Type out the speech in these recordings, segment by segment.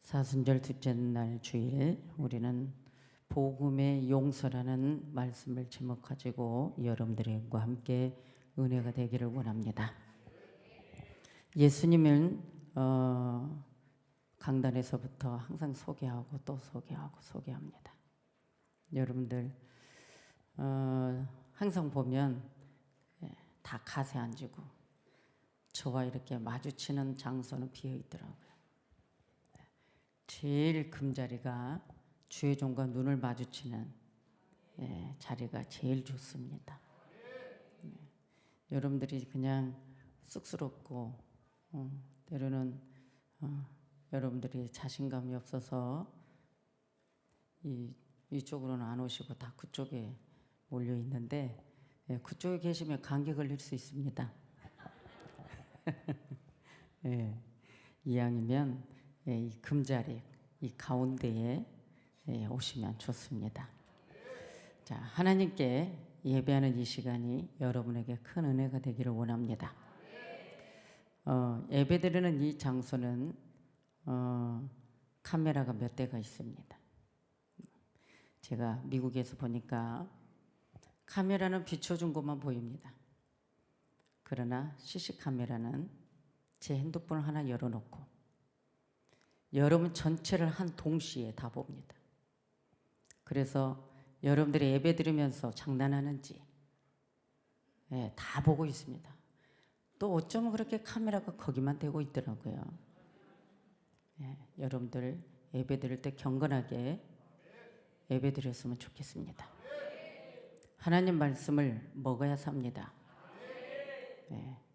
사순절 둘째 날 주일 우리는 복음의 용서라는 말씀을 제목 가지고 여러분들과 함께 은혜가 되기를 원합니다. 예수님은 강단에서부터 항상 소개하고 또 소개합니다. 여러분들 항상 보면 다 가세 앉고 저와 이렇게 마주치는 장소는 비어 있더라고요. 제일 금자리가 주의 종과 눈을 마주치는 자리가 제일 좋습니다. 여러분들이 그냥 쑥스럽고 때로는 여러분들이 자신감이 없어서 이쪽으로는 안 오시고 다 그쪽에 몰려 있는데 그쪽에 계시면 감기 걸릴 수 있습니다. 이왕이면 이 금자리 이 가운데에 오시면 좋습니다. 자, 하나님께 예배하는 이 시간이 여러분에게 큰 은혜가 되기를 원합니다. 예배드리는 이 장소는 카메라가 몇 대가 있습니다. 제가 미국에서 보니까 카메라는 비춰준 것만 보입니다. 그러나 CC 카메라는 제 핸드폰을 하나 열어놓고 여러분 전체를 한 동시에 다 봅니다. 그래서 여러분들이 예배 드리면서 장난하는지 다 보고 있습니다. 또 어쩌면 그렇게 카메라가 거기만 대고 있더라고요. 여러분들 예배 드릴 때 경건하게 예배 드렸으면 좋겠습니다. 하나님 말씀을 먹어야 삽니다.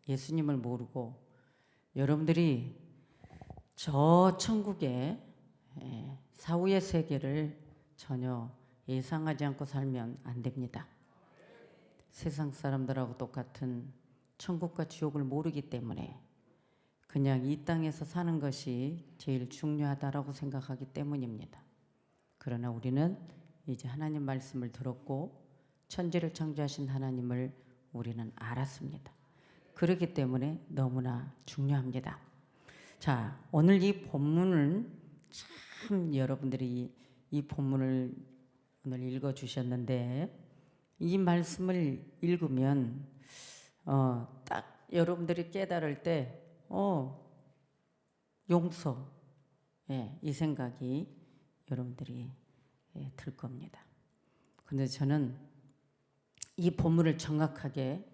예수님을 모르고 여러분들이 저 천국의 사후의 세계를 전혀 예상하지 않고 살면 안 됩니다. 세상 사람들하고 똑같은 천국과 지옥을 모르기 때문에 그냥 이 땅에서 사는 것이 제일 중요하다라고 생각하기 때문입니다. 그러나 우리는 이제 하나님 말씀을 들었고 천지를 창조하신 하나님을 우리는 알았습니다. 그렇기 때문에 너무나 중요합니다. 자, 오늘 이 본문을 참 여러분들이 이 본문을 오늘 읽어주셨는데 이 말씀을 읽으면 딱 여러분들이 깨달을 때 용서 이 생각이 여러분들이 들 겁니다. 근데 저는 이 본문을 정확하게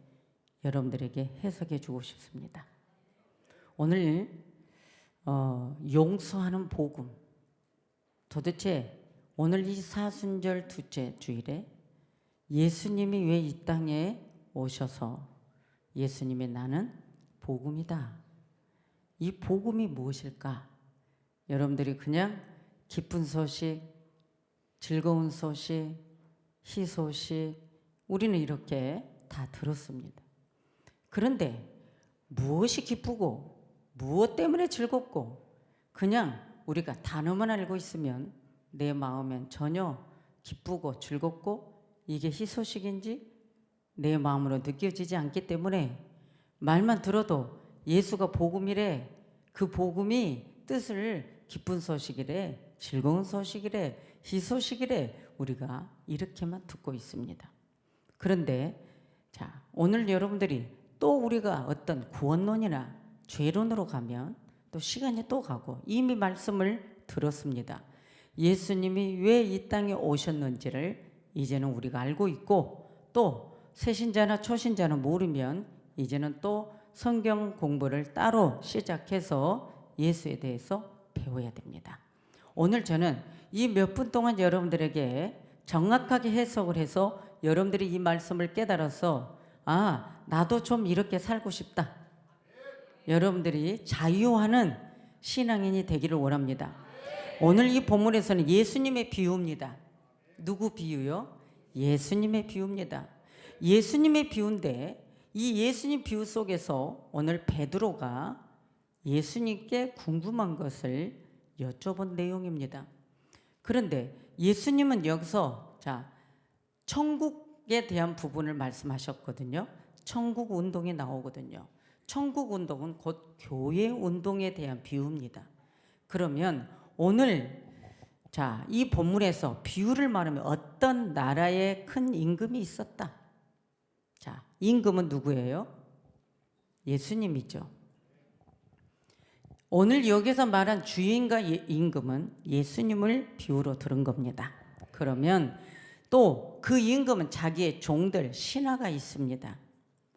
여러분들에게 해석해 주고 싶습니다. 오늘 용서하는 복음, 도대체 오늘 이 사순절 둘째 주일에 예수님이 왜 이 땅에 오셔서 예수님의 나는 복음이다. 이 복음이 무엇일까? 여러분들이 그냥 기쁜 소식, 즐거운 소식, 희소식 우리는 이렇게 다 들었습니다. 그런데 무엇이 기쁘고 무엇 때문에 즐겁고 그냥 우리가 단어만 알고 있으면 내 마음엔 전혀 기쁘고 즐겁고 이게 희소식인지 내 마음으로 느껴지지 않기 때문에 말만 들어도 예수가 복음이래, 그 복음이 뜻을 기쁜 소식이래, 즐거운 소식이래, 희소식이래 우리가 이렇게만 듣고 있습니다. 그런데 자, 오늘 여러분들이 또 우리가 어떤 구원론이나 죄론으로 가면 또 시간이 또 가고 이미 말씀을 들었습니다. 예수님이 왜 이 땅에 오셨는지를 이제는 우리가 알고 있고 또 새신자나 초신자는 모르면 이제는 또 성경 공부를 따로 시작해서 예수에 대해서 배워야 됩니다. 오늘 저는 이 몇 분 동안 여러분들에게 정확하게 해석을 해서 여러분들이 이 말씀을 깨달아서 나도 좀 이렇게 살고 싶다. 여러분들이 자유하는 신앙인이 되기를 원합니다. 오늘 이 본문에서는 예수님의 비유입니다. 누구 비유요? 예수님의 비유입니다. 예수님의 비유인데 이 예수님 비유 속에서 오늘 베드로가 예수님께 궁금한 것을 여쭤본 내용입니다. 그런데 예수님은 여기서 천국에 대한 부분을 말씀하셨거든요. 천국 운동이 나오거든요. 천국 운동은 곧 교회 운동에 대한 비유입니다. 그러면 오늘 자, 이 본문에서 비유를 말하면 어떤 나라에 큰 임금이 있었다. 자, 임금은 누구예요? 예수님이죠. 오늘 여기서 말한 주인과 임금은 예수님을 비유로 들은 겁니다. 그러면 또 그 임금은 자기의 종들, 신하가 있습니다.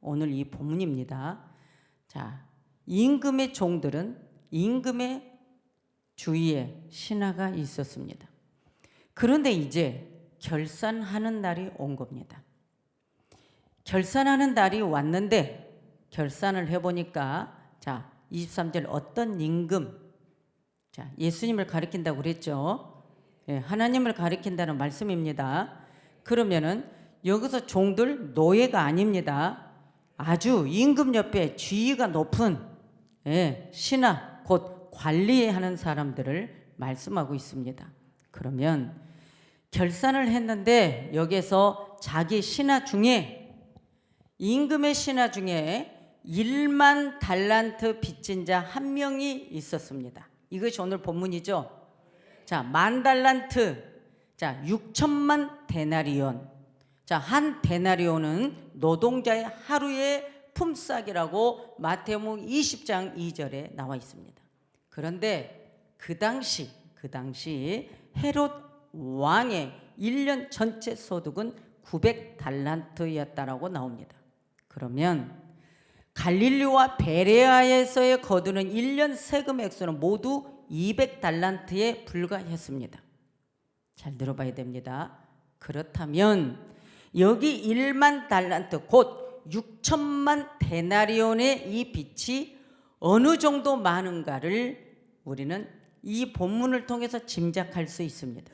오늘 이 본문입니다. 자, 임금의 종들은 임금의 주위에 신하가 있었습니다. 그런데 이제 결산하는 날이 온 겁니다. 결산하는 날이 왔는데 결산을 해보니까 자, 23절 어떤 임금, 자, 예수님을 가리킨다고 그랬죠. 예, 하나님을 가리킨다는 말씀입니다. 그러면은 여기서 종들 노예가 아닙니다. 아주 임금 옆에 지위가 높은 신하, 곧 관리하는 사람들을 말씀하고 있습니다. 그러면 결산을 했는데 여기서 자기 신하 중에 임금의 신하 중에 1만 달란트 빚진 자 한 명이 있었습니다. 이것이 오늘 본문이죠. 자, 10,000달란트, 자, 6천만 데나리온. 자, 한 데나리온은 노동자의 하루의 품삯이라고 마태복음 20장 2절에 나와 있습니다. 그런데 그 당시 헤롯 왕의 1년 전체 소득은 900달란트였다라고 나옵니다. 그러면 갈릴리와 베레아에서의 거두는 1년 세금 액수는 모두 200달란트에 불과했습니다. 잘 들어봐야 됩니다. 그렇다면 여기 1만 달란트 곧 6천만 데나리온의 이 빚이 어느 정도 많은가를 우리는 이 본문을 통해서 짐작할 수 있습니다.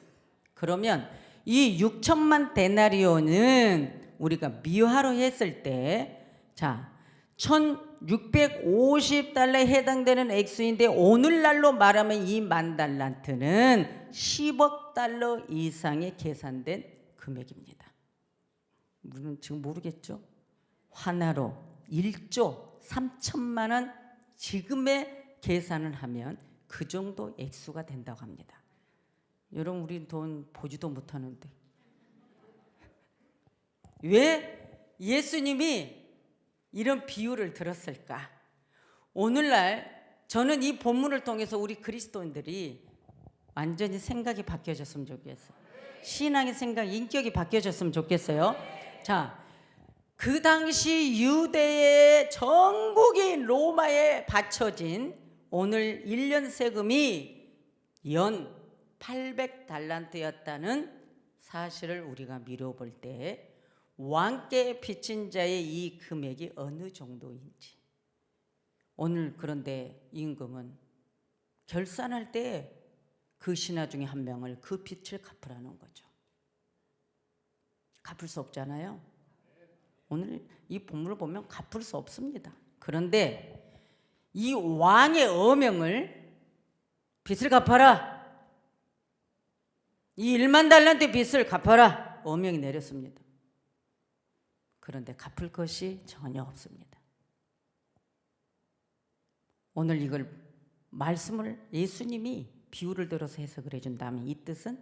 그러면 이 6천만 데나리온은 우리가 미화로 했을 때 자, 1650달러에 해당되는 액수인데 오늘날로 말하면 이 10,000달란트는 10억 달러 이상의 계산된 금액입니다. 우리는 지금 모르겠죠? 환화로 1조 3천만 원 지금의 계산을 하면 그 정도 액수가 된다고 합니다. 여러분, 우리 돈 보지도 못하는데 왜 예수님이 이런 비유를 들었을까? 오늘날 저는 이 본문을 통해서 우리 그리스도인들이 완전히 생각이 바뀌어졌으면 좋겠어요. 신앙의 생각, 인격이 바뀌어졌으면 좋겠어요. 자, 그 당시 유대의 전국이 로마에 바쳐진 오늘 1년 세금이 연 800달란트였다는 사실을 우리가 미뤄볼 때 왕께 빚진 자의 이 금액이 어느 정도인지 오늘 그런데 임금은 결산할 때 그 신하 중에 한 명을 그 빚을 갚으라는 거죠. 갚을 수 없잖아요. 오늘 이 본문을 보면 갚을 수 없습니다. 그런데 이 왕의 어명을 빚을 갚아라. 이 1만 달란트 빚을 갚아라. 어명이 내렸습니다. 그런데 갚을 것이 전혀 없습니다. 오늘 이걸 말씀을 예수님이 비유를 들어서 해석을 해준다면 이 뜻은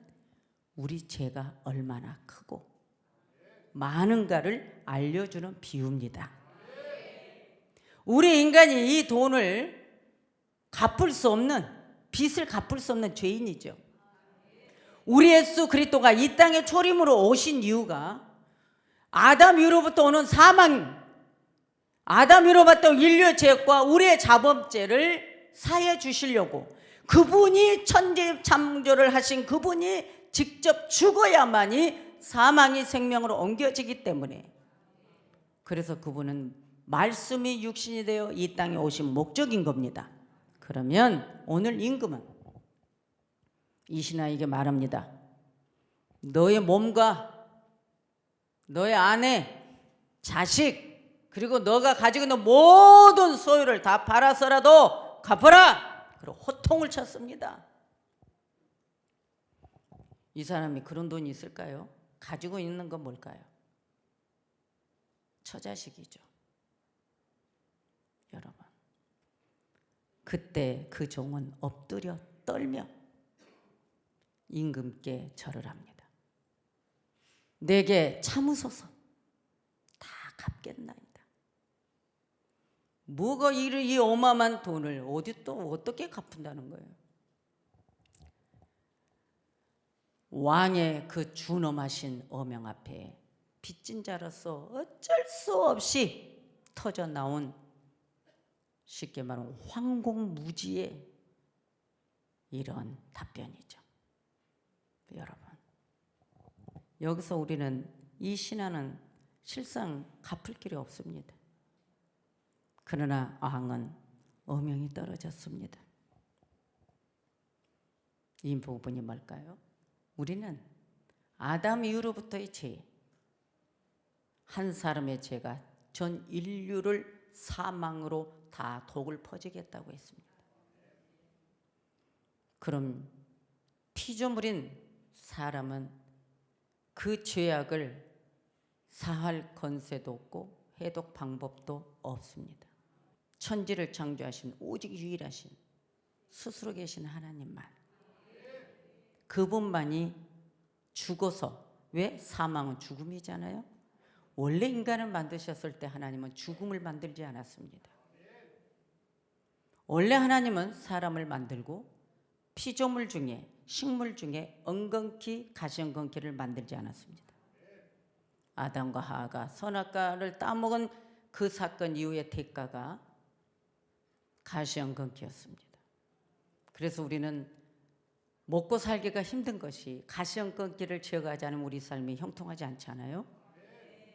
우리 죄가 얼마나 크고 많은가를 알려주는 비유입니다. 우리 인간이 이 돈을 갚을 수 없는, 빚을 갚을 수 없는 죄인이죠. 우리 예수 그리스도가 이 땅에 초림으로 오신 이유가 아담 이후로부터 오는 사망, 아담 이후로부터 인류의 죄과 우리의 자범죄를 사해 주시려고 그분이 천지 창조를 하신 그분이 직접 죽어야만이 사망이 생명으로 옮겨지기 때문에, 그래서 그분은 말씀이 육신이 되어 이 땅에 오신 목적인 겁니다. 그러면 오늘 임금은 이 신하에게 말합니다. 너의 몸과 너의 아내, 자식, 그리고 너가 가지고 있는 모든 소유를 다 팔아서라도 갚아라. 그리고 호통을 쳤습니다. 이 사람이 그런 돈이 있을까요? 가지고 있는 건 뭘까요? 처자식이죠. 여러분, 그때 그 종은 엎드려 떨며 임금께 절을 합니다. 내게 참으소서. 다 갚겠나이다. 뭐가 이 어마어마한 돈을 어떻게 갚는다는 거예요? 왕의 그 준엄하신 어명 앞에 빚진 자로서 어쩔 수 없이 터져 나온, 쉽게 말하면 황공무지의 이런 답변이죠. 여러분, 여기서 우리는 이 신하는 실상 갚을 길이 없습니다. 그러나 왕은 어명이 떨어졌습니다. 이 부분이 뭘까요? 우리는 아담 이후로부터의 죄, 한 사람의 죄가 전 인류를 사망으로 다 독을 퍼지겠다고 했습니다. 그럼 피조물인 사람은 그 죄악을 사할 권세도 없고 해독 방법도 없습니다. 천지를 창조하신 오직 유일하신 스스로 계신 하나님만, 그분만이 죽어서, 왜? 사망은 죽음이잖아요. 원래 인간을 만드셨을 때 하나님은 죽음을 만들지 않았습니다. 원래 하나님은 사람을 만들고 피조물 중에, 식물 중에 엉겅퀴, 가시엉겅퀴를 만들지 않았습니다. 아담과 하와가 선악과를 따먹은 그 사건 이후의 대가가 가시엉겅퀴였습니다. 그래서 우리는 먹고 살기가 힘든 것이, 가시엉겅퀴를 지어가지 않으면 우리 삶이 형통하지 않잖아요.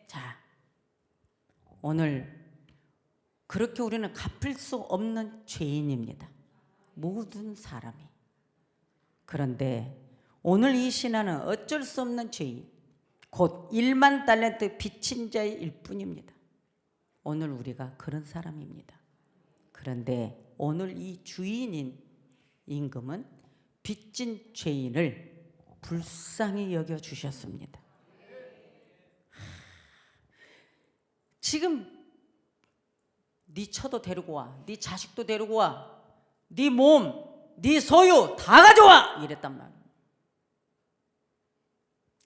자, 오늘 그렇게 우리는 갚을 수 없는 죄인입니다. 모든 사람이. 그런데 오늘 이 신하는 어쩔 수 없는 죄인, 곧 1만 달란트 빚진 자일 뿐입니다. 오늘 우리가 그런 사람입니다. 그런데 오늘 이 주인인 임금은 빚진 죄인을 불쌍히 여겨주셨습니다. 지금 네 처도 데리고 와, 네 자식도 데리고 와, 네 몸, 네 소유 다 가져와, 이랬단 말이에요.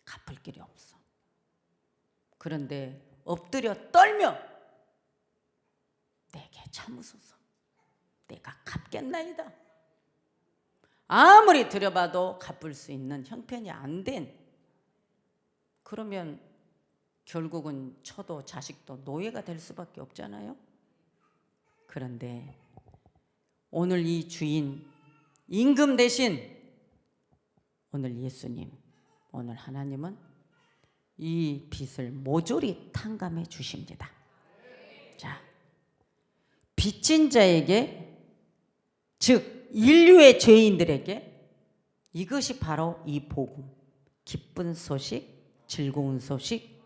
갚을 길이 없어. 그런데 엎드려 떨며 내게 참으소서, 내가 갚겠나이다. 아무리 들여봐도 갚을 수 있는 형편이 안 된, 그러면 결국은 처도 자식도 노예가 될 수밖에 없잖아요. 그런데 오늘 이 주인 임금 대신 오늘 예수님, 오늘 하나님은 이 빚을 모조리 탕감해 주십니다. 자, 빚진 자에게, 즉 인류의 죄인들에게 이것이 바로 이 복음, 기쁜 소식, 즐거운 소식,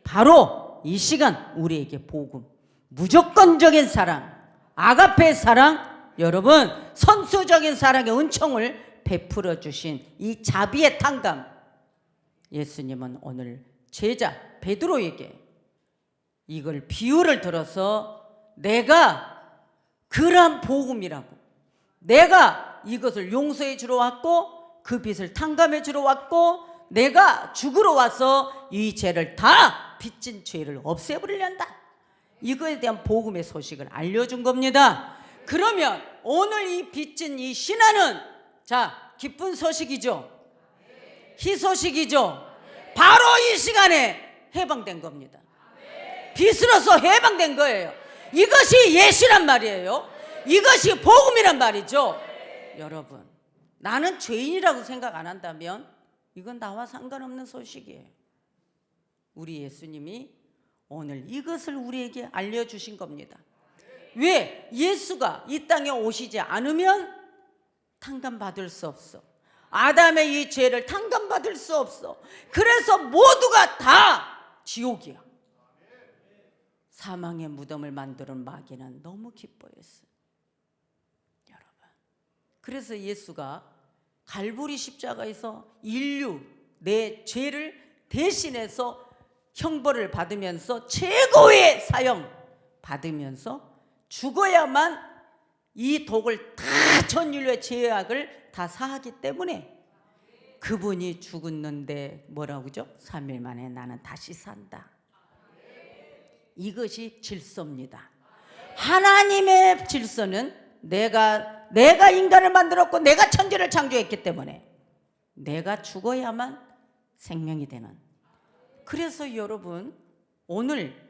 바로 이 시간 우리에게 복음, 무조건적인 사랑, 아가페 사랑, 여러분 선수적인 사랑의 은총을 베풀어 주신 이 자비의 탕감, 예수님은 오늘 제자 베드로에게 이걸 비유를 들어서 내가 그러한 복음이라고, 내가 이것을 용서해 주러 왔고 그 빚을 탕감해 주러 왔고 내가 죽으러 와서 이 죄를 다, 빚진 죄를 없애버리련다, 이거에 대한 복음의 소식을 알려준 겁니다. 그러면 오늘 이 빚진 이 신하는, 자, 기쁜 소식이죠, 희소식이죠. 바로 이 시간에 해방된 겁니다. 빚으로서 해방된 거예요. 이것이 예시란 말이에요. 이것이 복음이란 말이죠. 여러분, 나는 죄인이라고 생각 안 한다면 이건 나와 상관없는 소식이에요. 우리 예수님이 오늘 이것을 우리에게 알려주신 겁니다. 왜? 예수가 이 땅에 오시지 않으면 탕감받을 수 없어. 아담의 이 죄를 탕감받을 수 없어. 그래서 모두가 다 지옥이야. 사망의 무덤을 만드는 마귀는 너무 기뻐했어요. 여러분, 그래서 예수가 갈보리 십자가에서 인류, 내 죄를 대신해서 형벌을 받으면서 최고의 사형 받으면서 죽어야만 이 독을 다, 전 인류의 죄악을 다 사하기 때문에 그분이 죽었는데 뭐라고 그죠? 3일 만에 나는 다시 산다. 이것이 질서입니다. 하나님의 질서는 내가 인간을 만들었고 내가 천지를 창조했기 때문에 내가 죽어야만 생명이 되는. 그래서 여러분, 오늘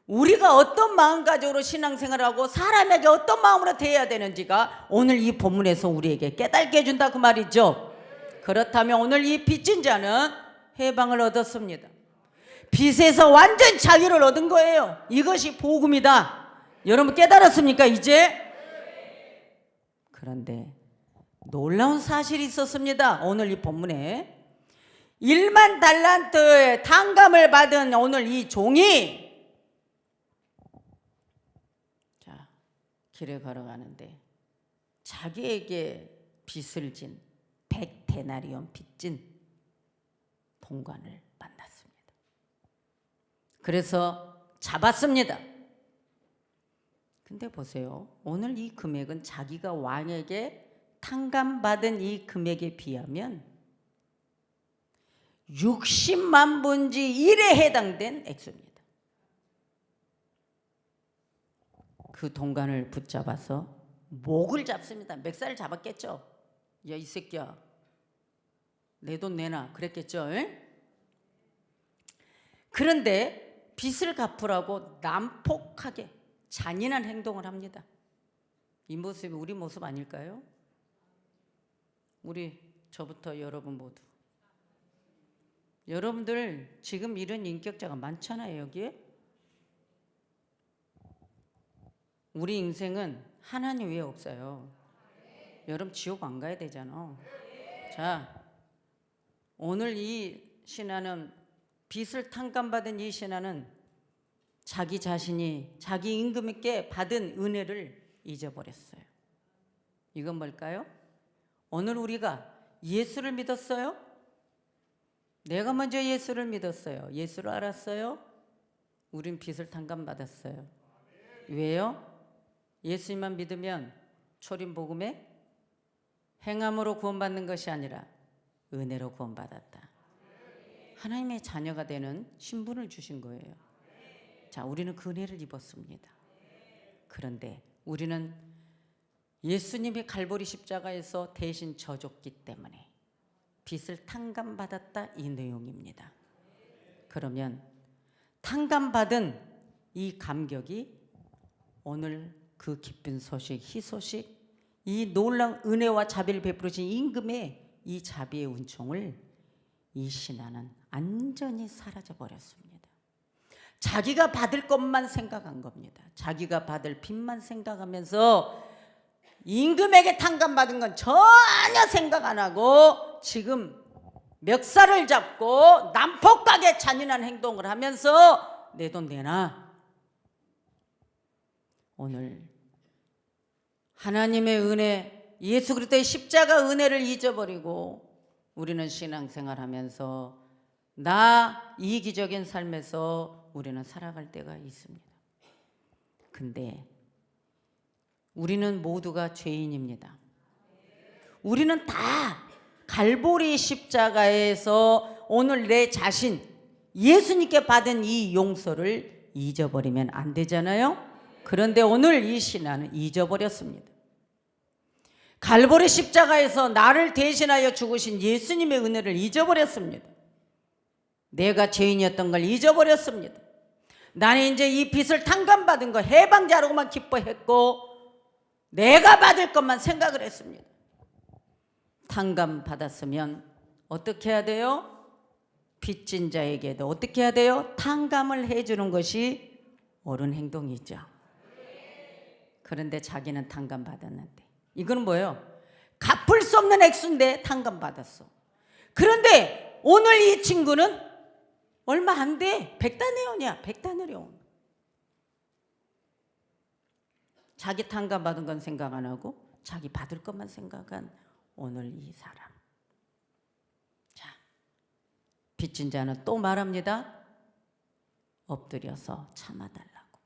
우리가 어떤 마음가짐으로 신앙생활하고 사람에게 어떤 마음으로 대해야 되는지가 오늘 이 본문에서 우리에게 깨닫게 해준다 그 말이죠. 그렇다면 오늘 이 빚진 자는 해방을 얻었습니다. 빚에서 완전 자유를 얻은 거예요. 이것이 복음이다. 여러분 깨달았습니까 이제? 그런데 놀라운 사실이 있었습니다. 오늘 이 본문에 1만 달란트의 탕감을 받은 오늘 이 종이 길에 걸어가는데 자기에게 빚을 진 100데나리온 빚진 동관을 만났습니다. 그래서 잡았습니다. 근데 보세요. 오늘 이 금액은 자기가 왕에게 탕감받은 이 금액에 비하면 60만 분지 1에 해당된 액수입니다. 그 동관을 붙잡아서 목을 잡습니다. 멱살을 잡았겠죠. 야, 이 새끼야, 내 돈 내놔 그랬겠죠. 그런데 빚을 갚으라고 난폭하게 잔인한 행동을 합니다. 이 모습이 우리 모습 아닐까요? 우리 저부터 여러분 모두. 여러분들 지금 이런 인격자가 많잖아요. 여기에 우리 인생은 하나님 외에 없어요. 여러분 지옥 안 가야 되잖아. 자, 오늘 이 신하는 빚을 탕감받은 이 신하는 자기 자신이 자기 임금에게 받은 은혜를 잊어버렸어요. 이건 뭘까요? 오늘 우리가 예수를 믿었어요? 내가 먼저 예수를 믿었어요. 예수를 알았어요? 우린 빚을 탕감받았어요. 왜요? 예수님만 믿으면 초림복음에 행함으로 구원받는 것이 아니라 은혜로 구원받았다. 하나님의 자녀가 되는 신분을 주신 거예요. 자, 우리는 그 은혜를 입었습니다. 그런데 우리는 예수님이 갈보리 십자가에서 대신 져줬기 때문에 빚을 탕감받았다 이 내용입니다. 그러면 탕감받은 이 감격이 오늘 그 기쁜 소식, 희소식, 이 놀라운 은혜와 자비를 베푸신 임금의 이 자비의 은총을 이 신하는 완전히 사라져 버렸습니다. 자기가 받을 것만 생각한 겁니다. 자기가 받을 빚만 생각하면서 임금에게 탕감받은 건 전혀 생각 안 하고 지금 멱살을 잡고 난폭하게 잔인한 행동을 하면서 내 돈 내놔. 오늘 하나님의 은혜, 예수 그리스도의 십자가 은혜를 잊어버리고 우리는 신앙생활하면서 나 이기적인 삶에서 우리는 살아갈 때가 있습니다. 근데 우리는 모두가 죄인입니다. 우리는 다 갈보리 십자가에서 오늘 내 자신 예수님께 받은 이 용서를 잊어버리면 안 되잖아요. 그런데 오늘 이 신하는 잊어버렸습니다. 갈보리 십자가에서 나를 대신하여 죽으신 예수님의 은혜를 잊어버렸습니다. 내가 죄인이었던 걸 잊어버렸습니다. 나는 이제 이 빚을 탕감받은 거 해방자로만 기뻐했고 내가 받을 것만 생각을 했습니다. 탕감받았으면 어떻게 해야 돼요? 빚진 자에게도 어떻게 해야 돼요? 탕감을 해주는 것이 옳은 행동이죠. 그런데 자기는 탕감받았는데 이건 뭐예요? 갚을 수 없는 액수인데 탕감받았어. 그런데 오늘 이 친구는 얼마 안 돼. 100다네온이야. 100다네온. 자기 탕감받은 건 생각 안 하고 자기 받을 것만 생각한 오늘 이 사람. 자, 빚진 자는 또 말합니다. 엎드려서 참아달라고.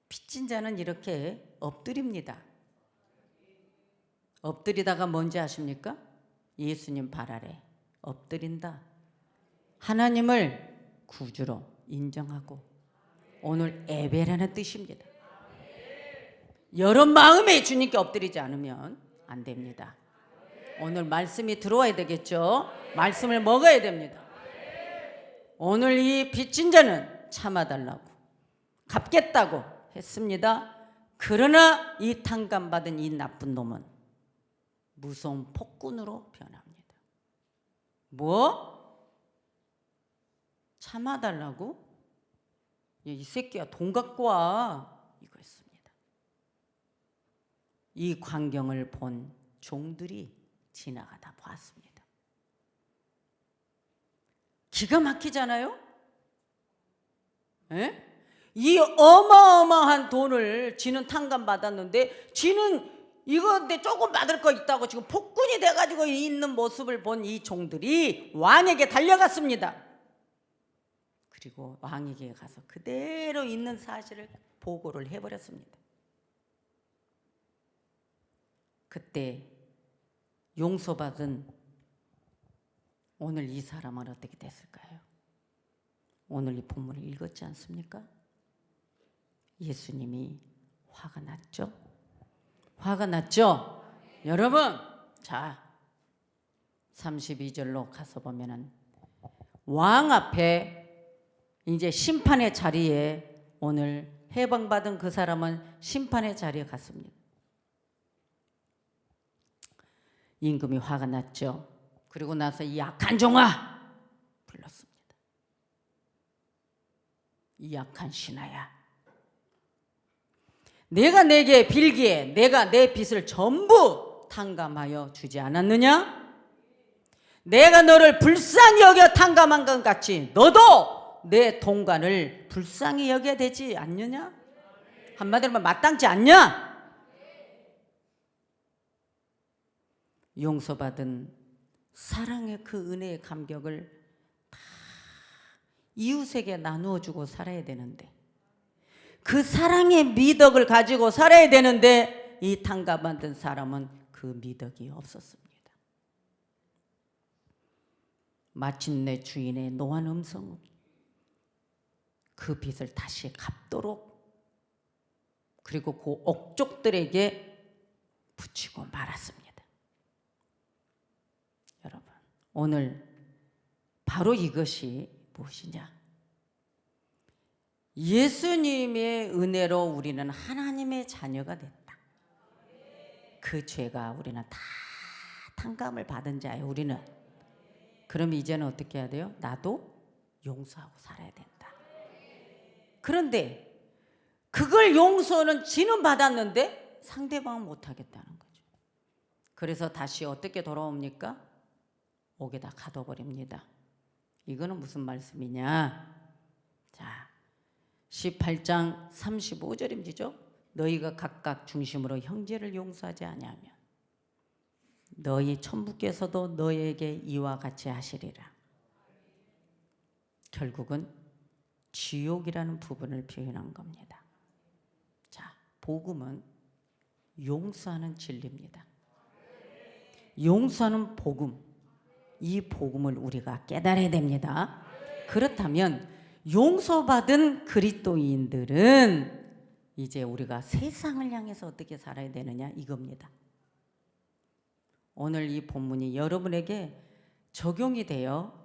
빚진 자는 이렇게 엎드립니다. 엎드리다가 뭔지 아십니까? 예수님 발 아래 엎드린다. 하나님을 구주로 인정하고 오늘 예배라는 뜻입니다. 여러 마음에 주님께 엎드리지 않으면 안 됩니다. 오늘 말씀이 들어와야 되겠죠. 말씀을 먹어야 됩니다. 오늘 이 빚진 자는 참아달라고 갚겠다고 했습니다. 그러나 이 탕감받은 이 나쁜 놈은 무서운 폭군으로 변합니다. 뭐? 참아달라고? 이 새끼야 돈 갖고 와 이거였습니다. 이 광경을 본 종들이 지나가다 보았습니다. 기가 막히잖아요? 에? 이 어마어마한 돈을 지는 탕감 받았는데 지는 이거 내 조금 받을 거 있다고 지금 폭군이 돼가지고 있는 모습을 본 이 종들이 왕에게 달려갔습니다. 그리고 왕에게 가서 그대로 있는 사실을 보고를 해버렸습니다. 그때 용서받은 오늘 이 사람은 어떻게 됐을까요? 오늘 이 본문을 읽었지 않습니까? 예수님이 화가 났죠? 화가 났죠? 여러분, 자 32절로 가서 보면은 왕 앞에 이제 심판의 자리에 오늘 해방받은 그 사람은 심판의 자리에 갔습니다. 임금이 화가 났죠. 그리고 나서 이 악한 종아 불렀습니다. 이 악한 신하야, 내가 내게 빌기에 내가 내 빚을 전부 탕감하여 주지 않았느냐? 내가 너를 불쌍히 여겨 탕감한 것 같이 너도 내 동관을 불쌍히 여겨야 되지 않느냐? 한마디로 말하면 마땅치 않냐? 용서받은 사랑의 그 은혜의 감격을 다 이웃에게 나누어 주고 살아야 되는데, 그 사랑의 미덕을 가지고 살아야 되는데 이 탕감받은 사람은 그 미덕이 없었습니다. 마침내 주인의 노한 음성은 그 빚을 다시 갚도록, 그리고 그 옥족들에게 붙이고 말았습니다. 여러분, 오늘 바로 이것이 무엇이냐? 예수님의 은혜로 우리는 하나님의 자녀가 됐다. 그 죄가 우리는 다 탕감을 받은 자예요. 우리는. 그럼 이제는 어떻게 해야 돼요? 나도 용서하고 살아야 된다. 그런데 그걸 용서는 지는 받았는데 상대방은 못하겠다는 거죠. 그래서 다시 어떻게 돌아옵니까? 옥에다 가둬버립니다. 이거는 무슨 말씀이냐? 자, 18장 35절임지죠. 너희가 각각 중심으로 형제를 용서하지 아니하면 너희 천부께서도 너희에게 이와 같이 하시리라. 결국은 지옥이라는 부분을 표현한 겁니다. 자, 복음은 용서하는 진리입니다. 용서하는 복음, 이 복음을 우리가 깨달아야 됩니다. 그렇다면 용서받은 그리스도인들은 이제 우리가 세상을 향해서 어떻게 살아야 되느냐, 이겁니다. 오늘 이 본문이 여러분에게 적용이 돼요.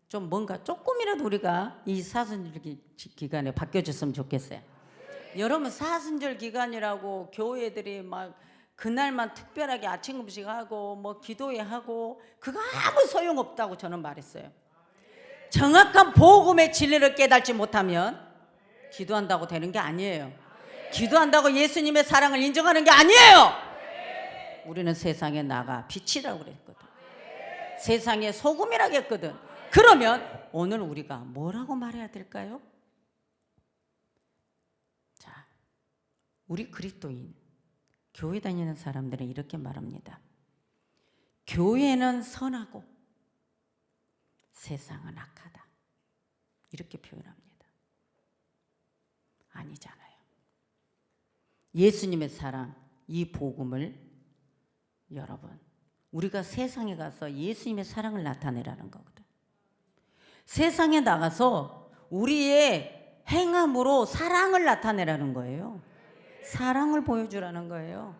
좀 뭔가 조금이라도 우리가 이 사순절 기간에 바뀌어줬으면 좋겠어요. 여러분, 사순절 기간이라고 교회들이 막 그날만 특별하게 아침 금식하고 뭐 기도회 하고 그거 아무 소용없다고 저는 말했어요. 정확한 복음의 진리를 깨닫지 못하면 기도한다고 되는 게 아니에요. 기도한다고 예수님의 사랑을 인정하는 게 아니에요. 우리는 세상에 나가 빛이라고 그랬거든. 세상의 소금이라고 했거든. 그러면 오늘 우리가 뭐라고 말해야 될까요? 자, 우리 그리스도인 교회 다니는 사람들은 이렇게 말합니다. 교회는 선하고 세상은 악하다. 이렇게 표현합니다. 아니잖아요. 예수님의 사랑, 이 복음을 여러분 우리가 세상에 가서 예수님의 사랑을 나타내라는 거거든. 세상에 나가서 우리의 행함으로 사랑을 나타내라는 거예요. 사랑을 보여주라는 거예요.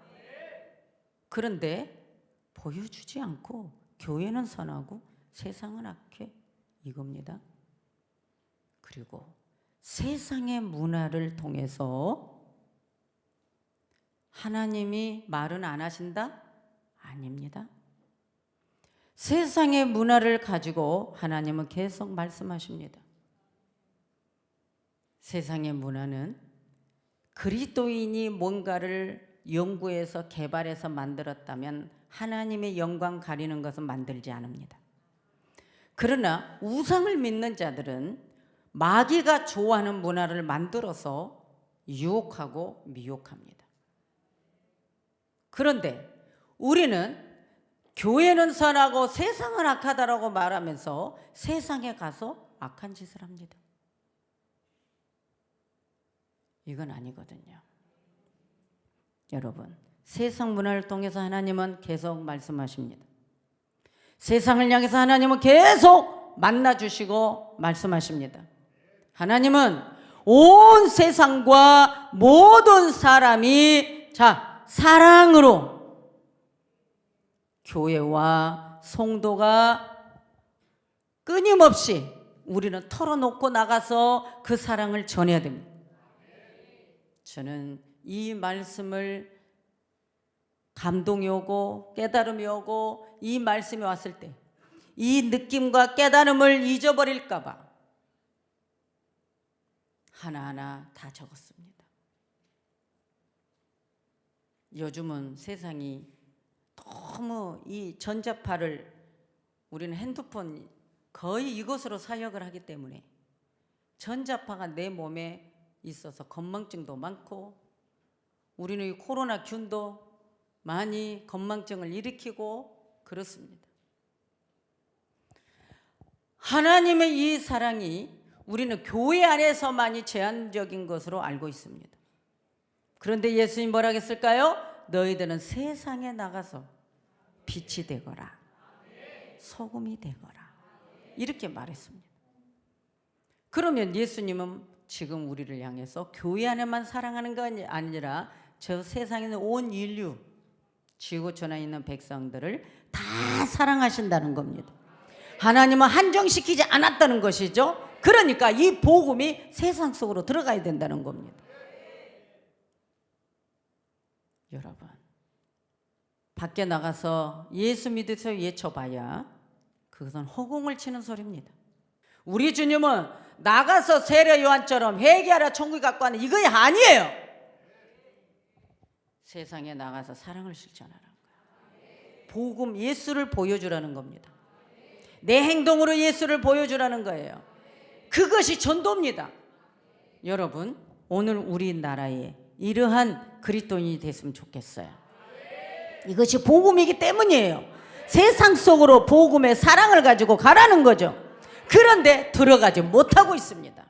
그런데 보여주지 않고 교회는 선하고 세상은 악해, 이겁니다. 그리고 세상의 문화를 통해서 하나님이 말은 안 하신다? 아닙니다. 세상의 문화를 가지고 하나님은 계속 말씀하십니다. 세상의 문화는 그리스도인이 뭔가를 연구해서 개발해서 만들었다면 하나님의 영광 가리는 것은 만들지 않습니다. 그러나 우상을 믿는 자들은 마귀가 좋아하는 문화를 만들어서 유혹하고 미혹합니다. 그런데 우리는 교회는 선하고 세상은 악하다라고 말하면서 세상에 가서 악한 짓을 합니다. 이건 아니거든요. 여러분, 세상 문화를 통해서 하나님은 계속 말씀하십니다. 세상을 향해서 하나님은 계속 만나주시고 말씀하십니다. 하나님은 온 세상과 모든 사람이 사랑으로 교회와 성도가 끊임없이 우리는 털어놓고 나가서 그 사랑을 전해야 됩니다. 저는 이 말씀을 감동이 오고 깨달음이 오고 이 말씀이 왔을 때 이 느낌과 깨달음을 잊어버릴까 봐 하나하나 다 적었습니다. 요즘은 세상이 너무 이 전자파를 우리는 핸드폰 거의 이것으로 사역을 하기 때문에 전자파가 내 몸에 있어서 건망증도 많고 우리는 이 코로나 균도 많이 건망증을 일으키고 그렇습니다. 하나님의 이 사랑이 우리는 교회 안에서만이 제한적인 것으로 알고 있습니다. 그런데 예수님 뭐라 했을까요? 너희들은 세상에 나가서 빛이 되거라, 소금이 되거라, 이렇게 말했습니다. 그러면 예수님은 지금 우리를 향해서 교회 안에만 사랑하는 게 아니라 저 세상에 있는 온 인류, 지구촌에 있는 백성들을 다 사랑하신다는 겁니다. 하나님은 한정시키지 않았다는 것이죠. 그러니까 이 복음이 세상 속으로 들어가야 된다는 겁니다. 여러분, 밖에 나가서 예수 믿으세요 외쳐봐야 그것은 허공을 치는 소리입니다. 우리 주님은 나가서 세례 요한처럼 회개하라 천국에 갖고 하는 이거 아니에요. 세상에 나가서 사랑을 실천하라는 거예요. 복음 예수를 보여주라는 겁니다. 내 행동으로 예수를 보여주라는 거예요. 그것이 전도입니다. 여러분, 오늘 우리나라에 이러한 그리스도인이 됐으면 좋겠어요. 이것이 복음이기 때문이에요. 세상 속으로 복음의 사랑을 가지고 가라는 거죠. 그런데 들어가지 못하고 있습니다.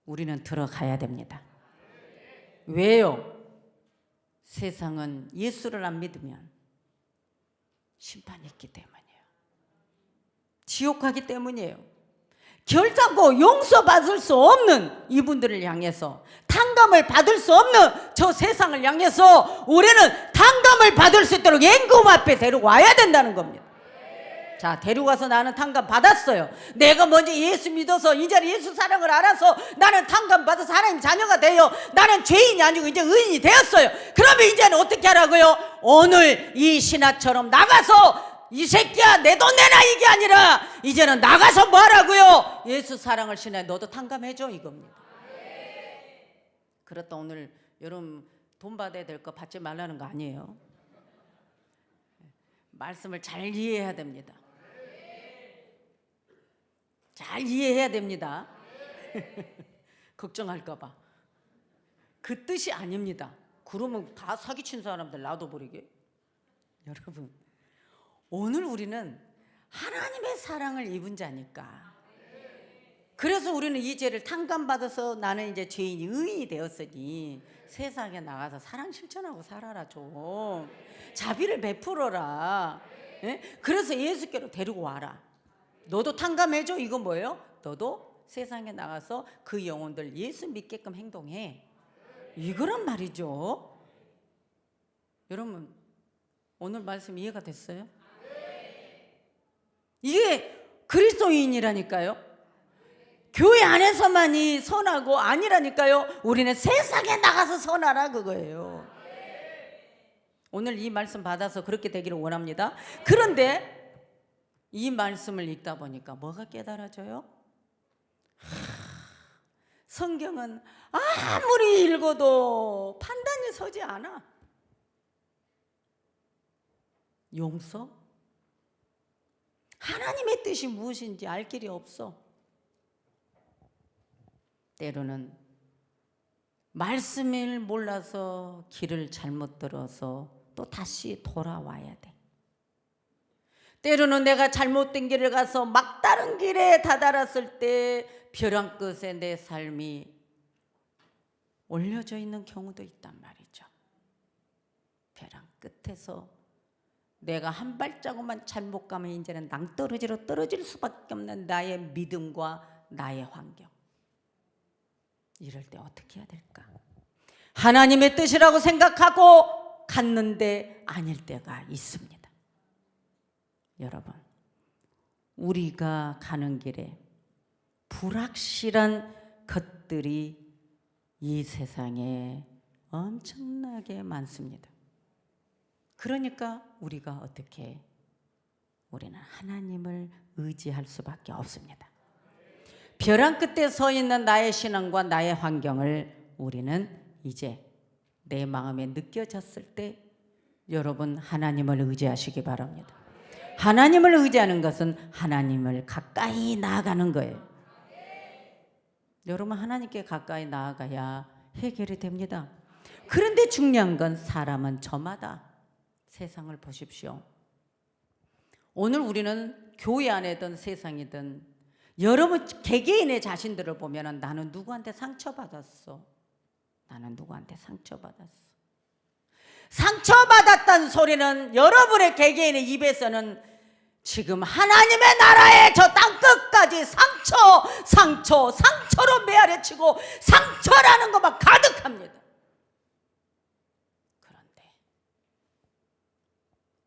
우리는 들어가야 됩니다. 왜요? 세상은 예수를 안 믿으면 심판이 있기 때문이에요. 지옥 가기 때문이에요. 결단코 용서받을 수 없는 이분들을 향해서, 탕감을 받을 수 없는 저 세상을 향해서 우리는 탕감을 받을 수 있도록 임금 앞에 데리고 와야 된다는 겁니다. 자, 데려가서 나는 탕감 받았어요. 내가 먼저 예수 믿어서 이제는 예수 사랑을 알아서 나는 탕감 받아서 하나님 자녀가 되어 나는 죄인이 아니고 이제 의인이 되었어요. 그러면 이제는 어떻게 하라고요? 오늘 이 신하처럼 나가서 이 새끼야 내 돈 내놔 이게 아니라 이제는 나가서 뭐 하라고요? 예수 사랑을 신해. 너도 탕감해줘 이겁니다. 그렇다 오늘 여러분 돈 받아야 될 거 받지 말라는 거 아니에요. 말씀을 잘 이해해야 됩니다. 잘 이해해야 됩니다. 걱정할까 봐. 그 뜻이 아닙니다. 그러면 다 사기친 사람들 놔둬버리게. 여러분, 오늘 우리는 하나님의 사랑을 입은 자니까 그래서 우리는 이 죄를 탕감받아서 나는 이제 죄인이 의인이 되었으니 세상에 나가서 사랑 실천하고 살아라. 좀 자비를 베풀어라. 예? 그래서 예수께로 데리고 와라. 너도 탕감해줘. 이건 뭐예요? 너도 세상에 나가서 그 영혼들 예수 믿게끔 행동해. 이거란 말이죠. 여러분, 오늘 말씀 이해가 됐어요? 이게 그리스도인이라니까요. 교회 안에서만이 선하고 아니라니까요. 우리는 세상에 나가서 선하라 그거예요. 오늘 이 말씀 받아서 그렇게 되기를 원합니다. 그런데 이 말씀을 읽다 보니까 뭐가 깨달아져요? 성경은 아무리 읽어도 판단이 서지 않아. 용서? 하나님의 뜻이 무엇인지 알 길이 없어. 때로는 말씀을 몰라서 길을 잘못 들어서 또 다시 돌아와야 돼. 때로는 내가 잘못된 길을 가서 막다른 길에 다다랐을 때 벼랑 끝에 내 삶이 올려져 있는 경우도 있단 말이죠. 벼랑 끝에서 내가 한 발자국만 잘못 가면 이제는 낭떠러지로 떨어질 수밖에 없는 나의 믿음과 나의 환경. 이럴 때 어떻게 해야 될까? 하나님의 뜻이라고 생각하고 갔는데 아닐 때가 있습니다. 여러분, 우리가 가는 길에 불확실한 것들이 이 세상에 엄청나게 많습니다. 그러니까 우리가 어떻게? 우리는 하나님을 의지할 수밖에 없습니다. 벼랑 끝에 서 있는 나의 신앙과 나의 환경을 우리는 이제 내 마음에 느껴졌을 때 여러분 하나님을 의지하시기 바랍니다. 하나님을 의지하는 것은 하나님을 가까이 나아가는 거예요. 여러분 하나님께 가까이 나아가야 해결이 됩니다. 그런데 중요한 건 사람은 저마다 세상을 보십시오. 오늘 우리는 교회 안에든 세상이든 여러분 개개인의 자신들을 보면 나는 누구한테 상처받았어. 나는 누구한테 상처받았어. 상처받았다는 소리는 여러분의 개개인의 입에서는 지금 하나님의 나라의 저 땅끝까지 상처로 메아려치고 상처라는 것만 가득합니다. 그런데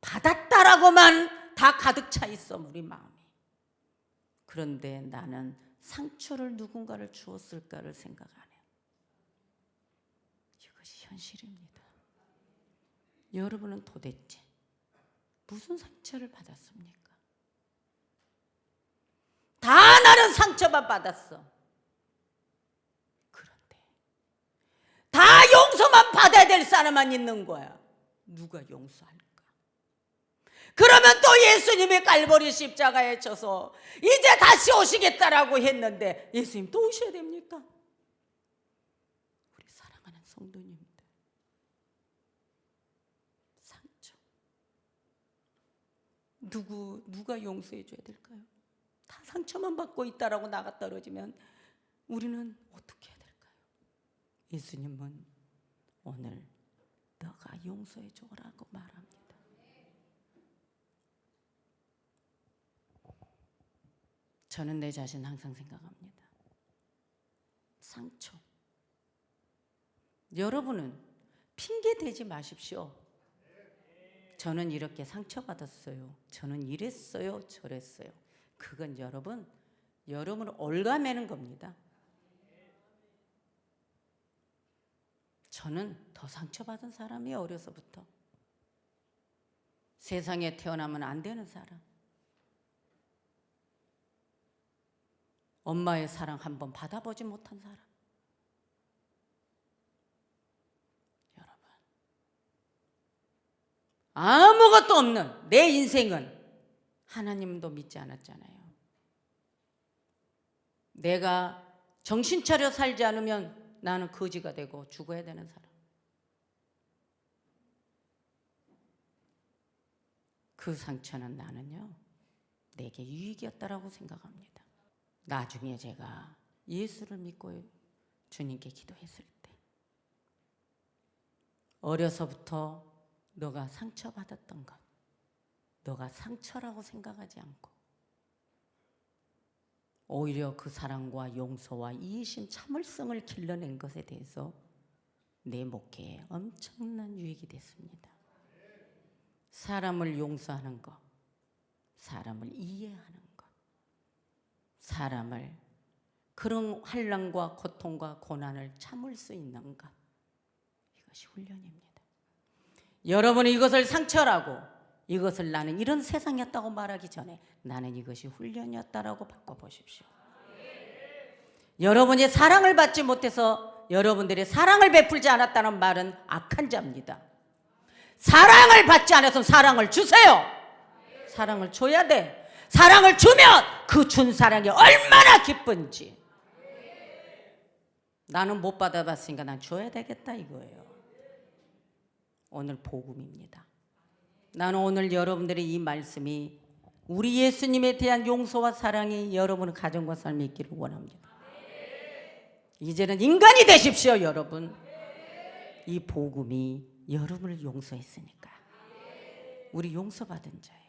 받았다라고만 다 가득 차 있어 우리 마음이. 그런데 나는 상처를 누군가를 주었을까를 생각 안 해요. 이것이 현실입니다. 여러분은 도대체 무슨 상처를 받았습니까? 다 나는 상처만 받았어. 그런데 다 용서만 받아야 될 사람만 있는 거야. 누가 용서할까? 그러면 또 예수님이 갈보리 십자가에 져서 이제 다시 오시겠다라고 했는데 예수님 또 오셔야 됩니까? 우리 사랑하는 성도님들, 상처 누가 용서해 줘야 될까요? 다 상처만 받고 있다라고 나가 떨어지면 우리는 어떻게 해야 될까요? 예수님은 오늘 너가 용서해 줘라고 말합니다. 저는 내 자신 항상 생각합니다. 상처. 여러분은 핑계 대지 마십시오. 저는 이렇게 상처받았어요. 저는 이랬어요. 저랬어요. 그건 여러분을 올가매는 겁니다. 저는 더 상처받은 사람이에요. 어려서부터. 세상에 태어나면 안 되는 사람. 엄마의 사랑 한번 받아보지 못한 사람. 여러분, 아무것도 없는 내 인생은 하나님도 믿지 않았잖아요. 내가 정신 차려 살지 않으면 나는 거지가 되고 죽어야 되는 사람. 그 상처는 나는요, 내게 유익이었다라고 생각합니다. 나중에 제가 예수를 믿고 주님께 기도했을 때 어려서부터 너가 상처받았던 것, 너가 상처라고 생각하지 않고 오히려 그 사랑과 용서와 이해심, 참을성을 길러낸 것에 대해서 내 목회에 엄청난 유익이 됐습니다. 사람을 용서하는 것, 사람을 이해하는 것, 사람을 그런 환난과 고통과 고난을 참을 수 있는 것, 이것이 훈련입니다. 여러분이 이것을 상처라고, 이것을 나는 이런 세상이었다고 말하기 전에 나는 이것이 훈련이었다라고 바꿔보십시오. 여러분이 사랑을 받지 못해서 여러분들이 사랑을 베풀지 않았다는 말은 악한 자입니다. 사랑을 받지 않았으면 사랑을 주세요. 사랑을 줘야 돼. 사랑을 주면 그 준 사랑이 얼마나 기쁜지. 나는 못 받아봤으니까 난 줘야 되겠다 이거예요. 오늘 복음입니다. 나는 오늘 여러분들의 이 말씀이 우리 예수님에 대한 용서와 사랑이 여러분의 가정과 삶에 있기를 원합니다. 이제는 인간이 되십시오, 여러분. 이 복음이 여러분을 용서했으니까. 우리 용서받은 자예요.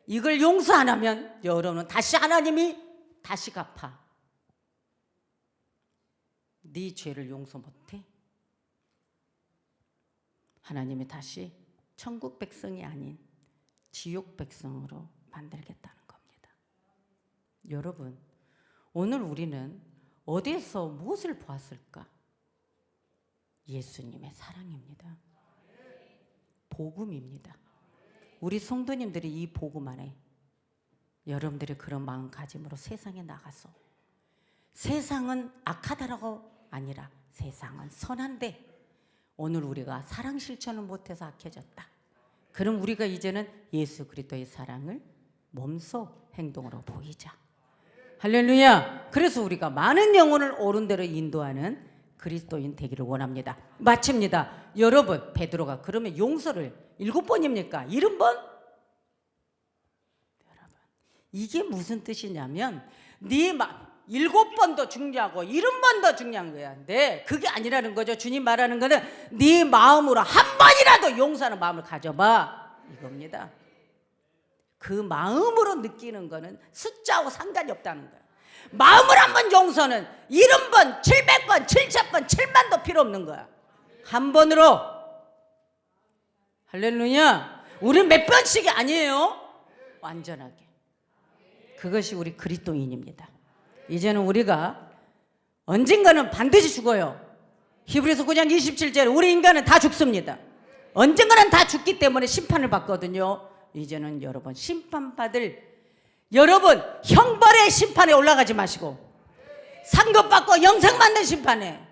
이걸 용서 안 하면 여러분은 다시 하나님이 다시 갚아. 네 죄를 용서 못해? 하나님이 다시 천국 백성이 아닌 지옥 백성으로 만들겠다는 겁니다. 여러분, 오늘 우리는 어디에서 무엇을 보았을까? 예수님의 사랑입니다. 복음입니다. 우리 성도님들이 이 복음 안에 여러분들이 그런 마음가짐으로 세상에 나가서 세상은 악하다라고 아니라 세상은 선한데 오늘 우리가 사랑 실천을 못해서 악해졌다. 그럼 우리가 이제는 예수 그리스도의 사랑을 몸소 행동으로 보이자. 할렐루야. 그래서 우리가 많은 영혼을 옳은 대로 인도하는 그리스도인 되기를 원합니다. 마칩니다. 여러분, 베드로가 그러면 용서를 7번입니까? 70번? 여러분, 이게 무슨 뜻이냐면 7번도 중요하고 70번도 중요한 거야. 근데 그게 아니라는 거죠. 주님 말하는 거는 네 마음으로 한 번이라도 용서하는 마음을 가져봐, 이겁니다. 그 마음으로 느끼는 거는 숫자하고 상관이 없다는 거야. 마음을 한번 용서는 70번, 700번, 7000번, 7만도 필요 없는 거야. 한 번으로. 할렐루야. 우리 몇 번씩이 아니에요. 완전하게. 그것이 우리 그리스도인입니다. 이제는 우리가 언젠가는 반드시 죽어요. 히브리서 9장 27절 우리 인간은 다 죽습니다. 언젠가는 다 죽기 때문에 심판을 받거든요. 이제는 여러분 심판받을 여러분 형벌의 심판에 올라가지 마시고 상급받고 영생 받는 심판에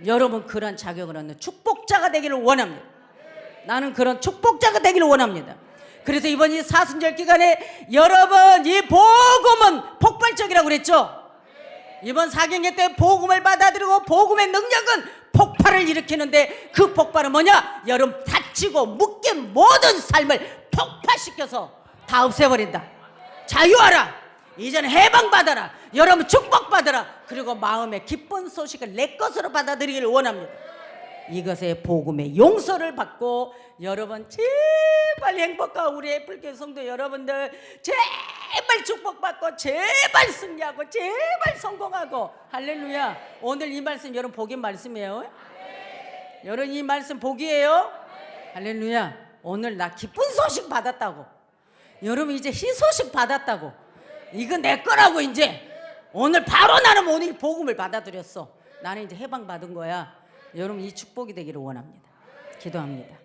여러분 그런 자격을 얻는 축복자가 되기를 원합니다. 나는 그런 축복자가 되기를 원합니다. 그래서 이번 이 사순절 기간에 여러분 이 복음은 폭발적이라고 그랬죠. 이번 사경회 때 복음을 받아들이고 복음의 능력은 폭발을 일으키는데 그 폭발은 뭐냐? 여러분 다치고 묶인 모든 삶을 폭발시켜서 다 없애버린다. 자유하라. 이제는 해방받아라. 여러분 축복받아라. 그리고 마음의 기쁜 소식을 내 것으로 받아들이기를 원합니다. 이것의 복음의 용서를 받고 여러분 제발 행복과 우리 애플교회 성도 여러분들 제발 축복받고 제발 승리하고 제발 성공하고 할렐루야. 오늘 이 말씀 여러분 복인 말씀이에요. 여러분 이 말씀 복이에요. 할렐루야. 오늘 나 기쁜 소식 받았다고. 여러분 이제 희소식 받았다고. 이거 내 거라고. 이제 오늘 바로 나는 오늘 복음을 받아들였어. 나는 이제 해방받은 거야. 여러분 이 축복이 되기를 원합니다. 기도합니다.